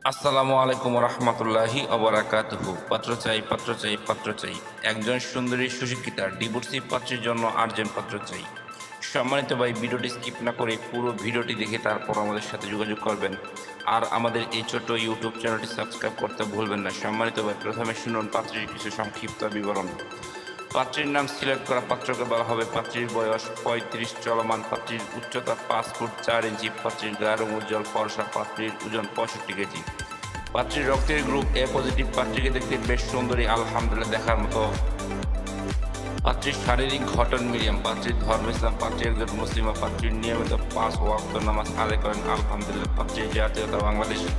আসসালামু আলাইকুম রহমতুল্লাহি অবরাকাতুহু। পাত্র চাই, পাত্র চাই, পাত্র চাই। একজন সুন্দরী সুশিক্ষিতা ডিভোর্সি পাত্রের জন্য আর্জেন্ট পাত্র চাই। সম্মানিত ভাই, ভিডিওটি স্কিপ না করে পুরো ভিডিওটি দেখে তারপর আমাদের সাথে যোগাযোগ করবেন। আর আমাদের এই ছোট ইউটিউব চ্যানেলটি সাবস্ক্রাইব করতে ভুলবেন না। সম্মানিত ভাই, প্রথমে শুনুন পাত্রের কিছু সংক্ষিপ্ত বিবরণ। পাত্রীর নাম সিলেক্ট করা পাত্রকে বলা হবে। পাত্রীর বয়স 35 চলমান। পাত্রীর উচ্চতা 5 ফুট 4 ইঞ্চি। পাত্রীর গায়ের রং উজ্জ্বল ফর্সা। পাত্রীর ওজন 65 কেজি। পাত্রীর রক্তের গ্রুপ এ পজিটিভ। পাত্রীকে দেখতে বেশ সুন্দরী, আলহামদুলিল্লাহ দেখার মতো। পাত্রীর শারীরিক গঠন মিডিয়াম। পাত্রীর ধর্ম ইসলাম। পাত্রী একজন মুসলিমা। পাত্রীর নিয়মিত 5 ওয়াক্ত নামাজ আদায় করেন, আলহামদুলিল্লাহ। পাত্রীর জাতীয়তা বাংলাদেশী।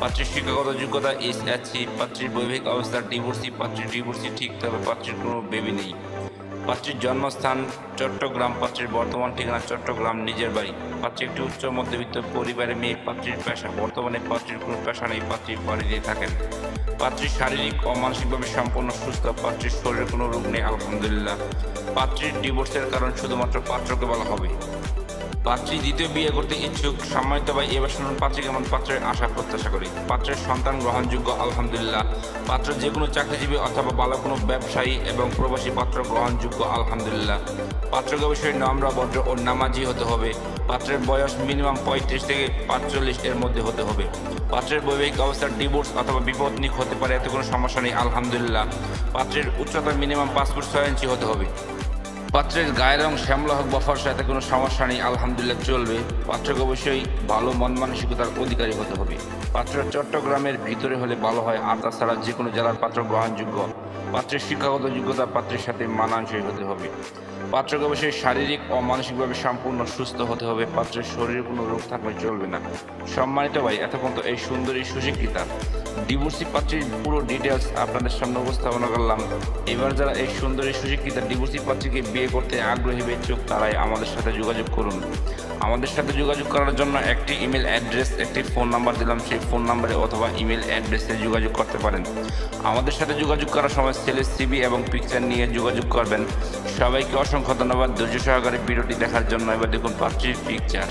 পাত্রীর শিক্ষাগত যোগ্যতা SHC। পাত্রীর বৈবাহিক অবস্থা ডিভোর্সি। পাত্রীর ডিভোর্সি ঠিক, তবে পাত্রীর কোনো বেবি নেই। পাত্রীর জন্মস্থান চট্টগ্রাম। পাত্রীর বর্তমান ঠিকানা চট্টগ্রাম, নিজের বাড়ি। পাত্রী একটি উচ্চ মধ্যবিত্ত পরিবারের মেয়ে। পাত্রীর পেশা বর্তমানে পাত্রীর কোনো পেশা নেই। পাত্রী বাড়িতে থাকেন। পাত্রীর শারীরিক ও মানসিকভাবে সম্পূর্ণ সুস্থ। পাত্রীর শরীরে কোনো রোগ নেই, আলহামদুলিল্লাহ। পাত্রীর ডিভোর্সের কারণ শুধুমাত্র পাত্রকে বলা হবে। পাত্রী দ্বিতীয় বিয়ে করতে ইচ্ছুক। সম্মানিত ভাই, এবার শুনুন পাত্রী কেমন পাত্রের আশা প্রত্যাশা করি। পাত্রের সন্তান গ্রহণযোগ্য, আলহামদুলিল্লাহ। পাত্র যে কোনো চাকরিজীবী অথবা ভালো কোনো ব্যবসায়ী এবং প্রবাসী পাত্র গ্রহণযোগ্য, আলহামদুলিল্লাহ। পাত্রকে অবশ্যই নম্র, ভদ্র ও নামাজি হতে হবে। পাত্রের বয়স মিনিমাম 35 থেকে 45 এর মধ্যে হতে হবে। পাত্রের বৈবাহিক অবস্থার ডিভোর্স অথবা বিপত্নিক হতে পারে, এতে কোনো সমস্যা নেই, আলহামদুলিল্লাহ। পাত্রের উচ্চতা মিনিমাম 5 ফুট 6 ইঞ্চি হতে হবে। পাত্রের গায়ের রং শ্যামলা হোক বা ফর্সা, এতে কোনো সমস্যা নেই, আলহামদুলিল্লাহ চলবে। পাত্রকে অবশ্যই ভালো মন মানসিকতার অধিকারী হতে হবে। পাত্র চট্টগ্রামের ভিতরে হলে ভালো হয়, আর তাছাড়া যে কোনো জেলার পাত্র গ্রহণযোগ্য। পাত্রের শিক্ষাগত যোগ্যতা পাত্রের সাথে মানানসই হতে হবে। পাত্রকে অবশ্যই শারীরিক ও মানসিকভাবে সম্পূর্ণ সুস্থ হতে হবে। পাত্রের শরীরে কোনো রোগ থাকলে চলবে না। সম্মানিত ভাই, এতক্ষণ তো এই সুন্দরী সুশিক্ষিতা ডিভোর্সি পাত্রীর পুরো ডিটেলস আপনাদের সামনে উপস্থাপনা করলাম। এবার যারা এই সুন্দরী সুশিক্ষিতা ডিভোর্সি পাত্রীকে বিয়ে করতে আগ্রহী ইচ্ছুক, তারাই আমাদের সাথে যোগাযোগ করুন। আমাদের সাথে যোগাযোগ করার জন্য একটি ইমেল অ্যাড্রেস, একটি ফোন নাম্বার দিলাম। সেই ফোন নাম্বারে অথবা ইমেল অ্যাড্রেসে যোগাযোগ করতে পারেন। আমাদের সাথে যোগাযোগ করার সময় ছেলের CV এবং পিকচার নিয়ে যোগাযোগ করবেন। সবাইকে অসংখ্য ধন্যবাদ ধৈর্য সহকারে ভিডিওটি দেখার জন্য। এবার দেখুন পাত্রীর পিকচার।